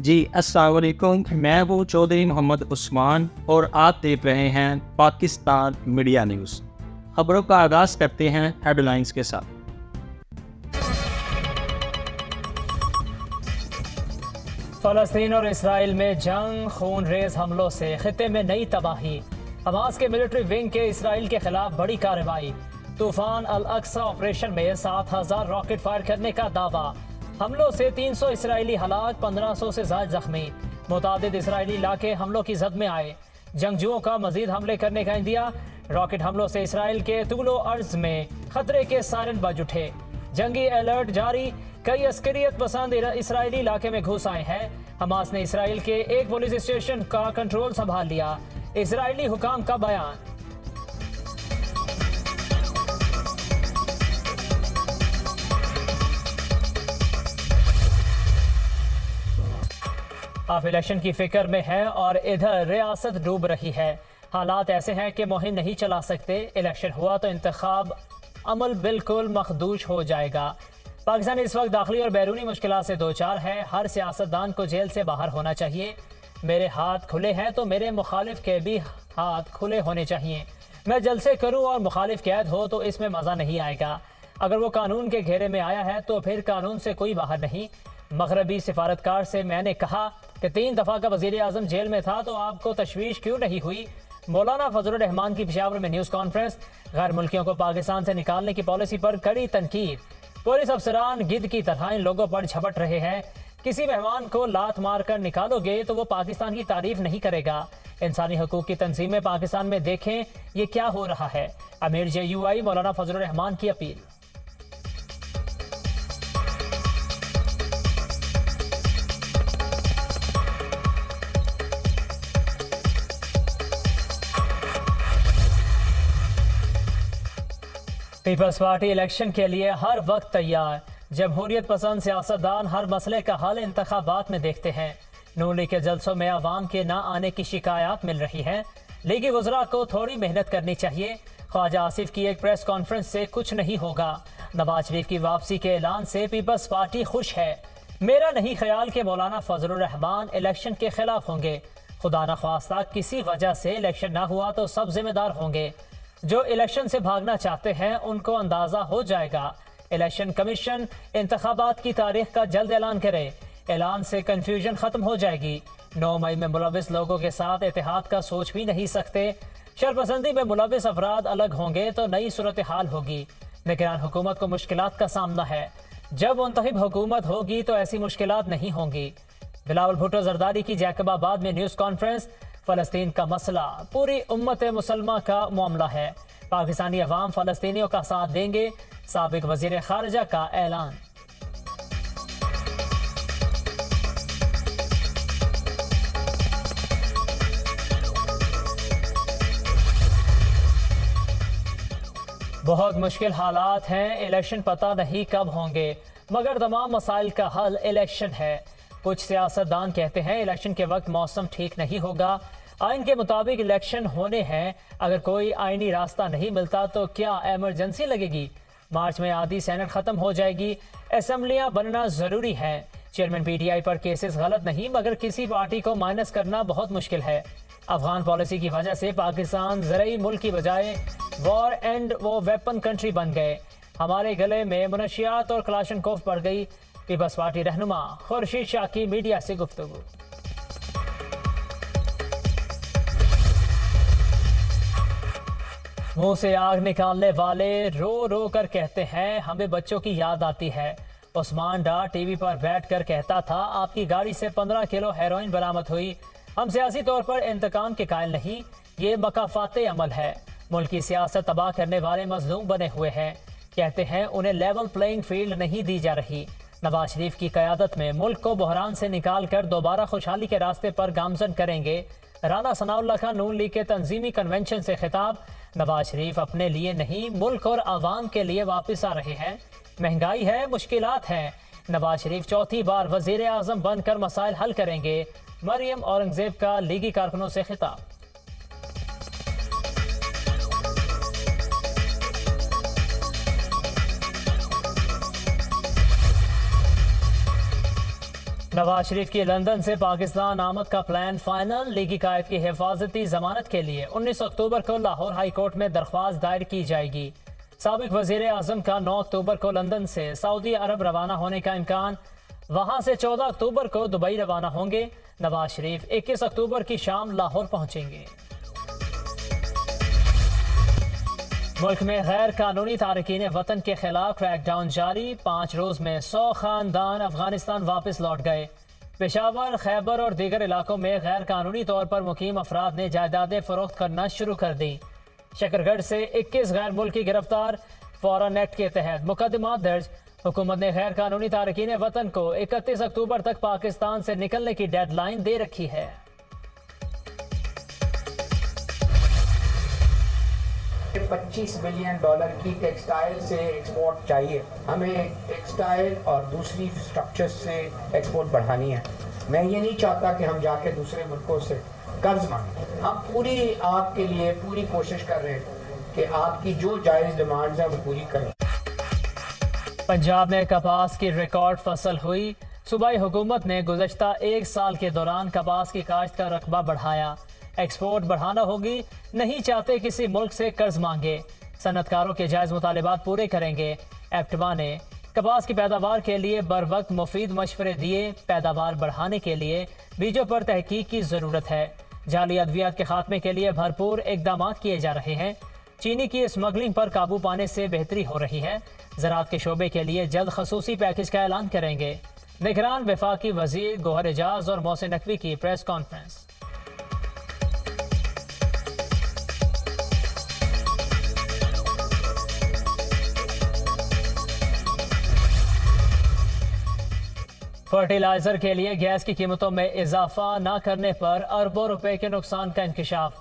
जी अस्सलाम वालेकुम, मैं हूँ चौधरी मोहम्मद उस्मान और आप देख रहे हैं पाकिस्तान मीडिया न्यूज़। खबरों का आगाज़ करते हैं हेडलाइंस के साथ। फ़लस्तीन और इसराइल में जंग, खून रेज हमलों से खित्ते में नई तबाही। हमास के मिलिट्री विंग के इसराइल के खिलाफ बड़ी कार्रवाई। तूफान अल अक्सा ऑपरेशन में 7,000 रॉकेट फायर करने का दावा। हमलों से 300 इसराइली हलाक, 1500 से ज़ायद जख्मी। मुतादिद इसराइली इलाके हमलों की जद में आए। जंगजुओं का मजीद हमले करने का इंदिया। रॉकेट हमलों से इसराइल के तुगलो अर्ज में खतरे के सायरन बज उठे। जंगी अलर्ट जारी। कई अस्करियत पसंद इसराइली इलाके में घुस आए हैं। हमास ने इसराइल के एक पुलिस स्टेशन का कंट्रोल संभाल लिया। इसराइली हुकाम का बयान। आप इलेक्शन की फिक्र में हैं और इधर रियासत डूब रही है। हालात ऐसे हैं कि मुहिम नहीं चला सकते। इलेक्शन हुआ तो इंतखाब अमल बिल्कुल मखदूश हो जाएगा। पाकिस्तान इस वक्त दाखिली और बैरूनी मुश्किलात से दो चार है। हर सियासतदान को जेल से बाहर होना चाहिए। मेरे हाथ खुले हैं तो मेरे मुखालिफ के भी हाथ खुले होने चाहिए। मैं जलसे करूं और मुखालिफ कैद हो तो इसमें मज़ा नहीं आएगा। अगर वो कानून के घेरे में आया है तो फिर कानून से कोई बाहर नहीं। मगरबी सिफारतकार से मैंने कहा कि 3 दफ़ा का वज़ीर आज़म जेल में था तो आपको तशवीश क्यों नहीं हुई। मौलाना फजलुर रहमान की पेशावर में न्यूज़ कॉन्फ्रेंस। गैर मुल्कियों को पाकिस्तान से निकालने की पॉलिसी पर कड़ी तनकीद। पुलिस अफसरान गिद्ध की तरह इन लोगों पर झपट रहे हैं। किसी मेहमान को लात मार कर निकालोगे तो वो पाकिस्तान की तारीफ नहीं करेगा। इंसानी हकूक की तंजीमें पाकिस्तान में देखें ये क्या हो रहा है। अमीर JUI मौलाना फजलुर रहमान की अपील। पीपल्स पार्टी इलेक्शन के लिए हर वक्त तैयार। जमहूरियत पसंद सियासतदान हर मसले का हल इंतखाबात में देखते हैं। नून लीग के जलसों में आवाम के ना आने की शिकायत मिल रही है। लीगी वज़रा को थोड़ी मेहनत करनी चाहिए। ख्वाजा आसिफ की एक प्रेस कॉन्फ्रेंस से कुछ नहीं होगा। नवाज शरीफ की वापसी के ऐलान से पीपल्स पार्टी खुश है। मेरा नहीं ख्याल कि मौलाना फजलुर रहमान इलेक्शन के खिलाफ होंगे। खुदा न ख्वास्ता किसी वजह से इलेक्शन ना हुआ तो सब जिम्मेदार होंगे। जो इलेक्शन से भागना चाहते हैं उनको अंदाजा हो जाएगा। इलेक्शन कमीशन इंतखाबात की तारीख का जल्द ऐलान करे। ऐलान से कंफ्यूजन खत्म हो जाएगी। 9 मई में मुलविस लोगों के साथ इत्तेहाद का सोच भी नहीं सकते। शरपसंदी में मुलविस अफराद अलग होंगे तो नई सूरत हाल होगी। निगरान हुकूमत को मुश्किलात का सामना है। जब मुंतखब हुकूमत होगी तो ऐसी मुश्किलात नहीं होंगी। बिलावल भुट्टो जरदारी की जैकबाबाद में न्यूज़ कॉन्फ्रेंस। फ़लस्तीन का मसला पूरी उम्मत मुसलमा का मामला है। पाकिस्तानी अवाम फ़लस्तीनियों का साथ देंगे। साबिक वज़ीर ख़ारिजा का ऐलान। बहुत मुश्किल हालात हैं। इलेक्शन पता नहीं कब होंगे मगर तमाम मसाइल का हल इलेक्शन है। कुछ सियासतदान कहते हैं इलेक्शन के वक्त मौसम ठीक नहीं होगा। आइन के मुताबिक इलेक्शन होने हैं। अगर कोई आइनी रास्ता नहीं मिलता तो क्या एमरजेंसी लगेगी। मार्च में आधी सेनेट खत्म हो जाएगी। असेंबलियां बनना जरूरी है। चेयरमैन PTI पर केसेस गलत नहीं मगर किसी पार्टी को माइनस करना बहुत मुश्किल है। अफगान पॉलिसी की वजह से पाकिस्तान ज़रूरी मुल्क की बजाय वॉर एंड वो वेपन कंट्री बन गए। हमारे गले में मुनशियात और क्लाशनकोफ पड़ गई। पीपल्स पार्टी रहनुमा खुर्शीद शाह की मीडिया से गुफ्तगू। मुंह से आग निकालने वाले रो रो कर कहते हैं हमें बच्चों की याद आती है। उस्मान डार टीवी पर बैठकर कहता था आपकी गाड़ी से 15 किलो हेरोइन बरामद हुई। हम सियासी तौर पर इंतकाम के कायल नहीं। ये मकाफाते अमल है। मुल्क की सियासत तबाह करने वाले मजलूम बने हुए हैं। कहते हैं उन्हें लेवल प्लेइंग फील्ड नहीं दी जा रही। नवाज शरीफ की क़यादत में मुल्क को बहरान से निकाल कर दोबारा खुशहाली के रास्ते पर गामजन करेंगे। राना सनाउल्लाह का नून लीग के तंजीमी कन्वेंशन से खिताब। नवाज शरीफ अपने लिए नहीं मुल्क और आवाम के लिए वापस आ रहे हैं। महंगाई है, मुश्किलात हैं। नवाज शरीफ चौथी बार वजीर आज़म बनकर मसाइल हल करेंगे। मरियम औरंगजेब का लीगी कारकुनों से खिताब। नवाज शरीफ की लंदन से पाकिस्तान आमद का प्लान फाइनल। लीगी कायद की हिफाजती जमानत के लिए 19 अक्टूबर को लाहौर हाई कोर्ट में दरख्वास्त दायर की जाएगी। साबिक वजीर आजम का 9 अक्टूबर को लंदन से सऊदी अरब रवाना होने का इम्कान। वहां से 14 अक्टूबर को दुबई रवाना होंगे। नवाज शरीफ 21 अक्टूबर की शाम लाहौर पहुंचेंगे। मुल्क में गैर कानूनी तारकीन वतन के खिलाफ क्रैकडाउन जारी। 5 रोज में 100 खानदान अफगानिस्तान वापस लौट गए। पेशावर, खैबर और दीगर इलाकों में गैर कानूनी तौर पर मुकीम अफराद ने जायदादें फरोख्त करना शुरू कर दी। शकरगढ़ से 21 गैर मुल्की गिरफ्तार। फॉरेन एक्ट के तहत मुकदमा दर्ज। हुकूमत ने गैर कानूनी तारकीन वतन को 31 अक्टूबर तक पाकिस्तान से निकलने की डेडलाइन दे रखी है। $25 बिलियन की टेक्सटाइल से एक्सपोर्ट चाहिए। हमें टेक्सटाइल और दूसरी स्ट्रक्चर्स से एक्सपोर्ट बढ़ानी है। मैं ये नहीं चाहता कि हम जाके दूसरे मुल्कों से कर्ज मांगें। हम पूरी आपके लिए पूरी कोशिश कर रहे हैं कि आपकी जो जायज़ डिमांड्स हैं वो पूरी करें। पंजाब में कपास की रिकॉर्ड फसल हुई। सूबाई हुकूमत ने गुज़श्ता 1 साल के दौरान कपास की काश्त का रकबा बढ़ाया। एक्सपोर्ट बढ़ाना होगी, नहीं चाहते किसी मुल्क से कर्ज मांगे। सनतकारों के जायज़ मुतालिबात पूरे करेंगे। एप्टमा ने कपास की पैदावार के लिए बर वक्त मुफीद मशवरे दिए। पैदावार बढ़ाने के लिए बीजों पर तहकीक की ज़रूरत है। जाली अद्वियात के खात्मे के लिए भरपूर इकदाम किए जा रहे हैं। चीनी की स्मगलिंग पर काबू पाने से बेहतरी हो रही है। ज़राअत के शोबे के लिए जल्द खसूसी पैकेज का ऐलान करेंगे। निगरान वफाकी वजीर गौहर एजाज और मोहसिन नकवी की प्रेस कॉन्फ्रेंस। फर्टिलाइजर के लिए गैस की कीमतों में इजाफा न करने पर अरबों रुपए के नुकसान का इंकशाफ।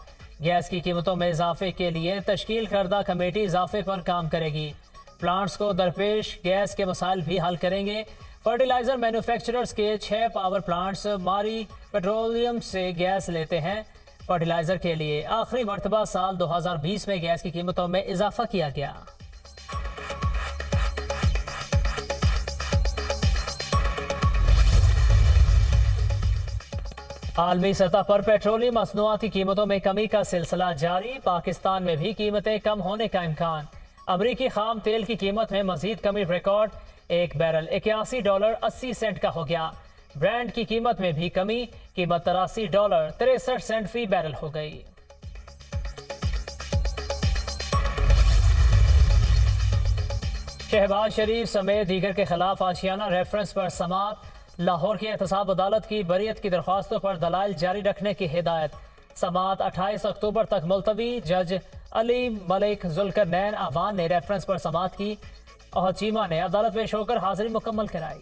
गैस की कीमतों में इजाफे के लिए तश्कील करदा कमेटी इजाफे पर काम करेगी। प्लांट्स को दरपेश गैस के मसाइल भी हल करेंगे। फर्टिलाइजर मैन्युफैक्चरर्स के 6 पावर प्लांट्स मारी पेट्रोलियम से गैस लेते हैं। फर्टिलाइजर के लिए आखिरी मरतबा साल 2020 में गैस की कीमतों में इजाफा किया गया। आलमी सतह पर पेट्रोलियम मसनूआत की कीमतों में कमी का सिलसिला जारी। पाकिस्तान में भी कीमतें कम होने का इम्कान। अमरीकी खाम तेल की कीमत में मजीद कमी रिकॉर्ड। 1 बैरल $81.80 का हो गया। ब्रांड की कीमत में भी कमी। कीमत $83.63 फी बैरल हो गई। शहबाज शरीफ समेत दीगर के खिलाफ आशियाना रेफरेंस पर समाअत। लाहौर की एहतसाब अदालत की बरीयत की दरख्वास्तों पर दलाइल जारी रखने की हिदायत। समाअत 28 अक्टूबर तक मुलतवी। जज अली मलिक जुल्करनैन अवान ने रेफरेंस पर समाअत की और चीमा ने अदालत पेश होकर हाजिरी मुकम्मल कराई।